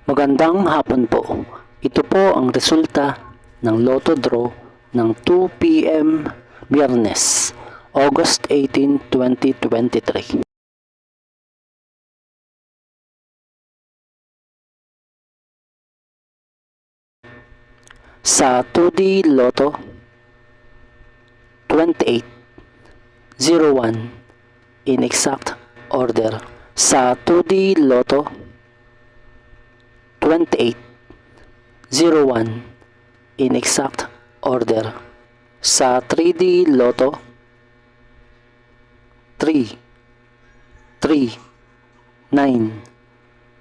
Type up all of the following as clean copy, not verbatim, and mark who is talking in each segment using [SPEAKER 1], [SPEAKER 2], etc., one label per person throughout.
[SPEAKER 1] Magandang hapon po. Ito po ang resulta ng Lotto Draw ng 2 p.m. Biyernes, August 18, 2023. Sa 2D Lotto, 28, 01 in exact order. Sa 2D Lotto, 28, 01 in exact order. Sa 3D Lotto, 3, 3, 9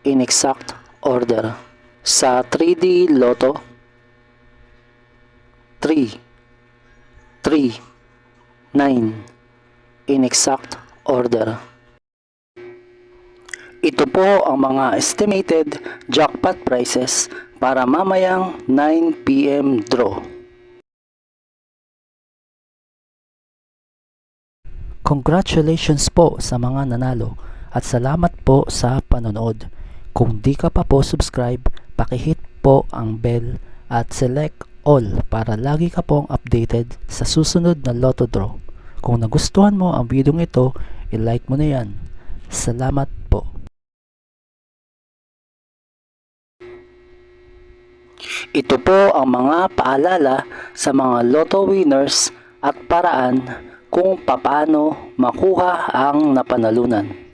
[SPEAKER 1] in exact order. Sa 3D Lotto, 3, 3, 9 in exact order. Ito po ang mga estimated jackpot prices para mamayang 9 p.m. draw. Congratulations po sa mga nanalo at salamat po sa panonood. Kung di ka pa po subscribe, pakihit po ang bell at select all para lagi ka pong updated sa susunod na Lotto Draw. Kung nagustuhan mo ang video ito, i-like mo na yan. Salamat po. Ito po ang mga paalala sa mga Lotto winners at paraan kung paano makuha ang napanalunan.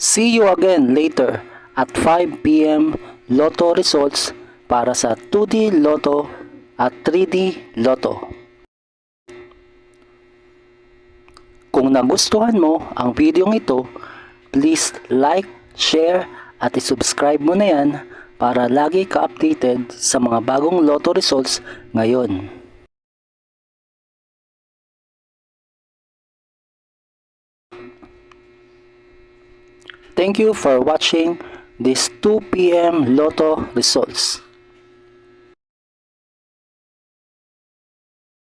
[SPEAKER 1] See you again later at 5 p.m. Lotto results para sa 2D Lotto at 3D Lotto. Kung nagustuhan mo ang video ito, please like, share at isubscribe mo na yan para lagi ka updated sa mga bagong Lotto results ngayon. Thank you for watching this 2 p.m. Lotto results.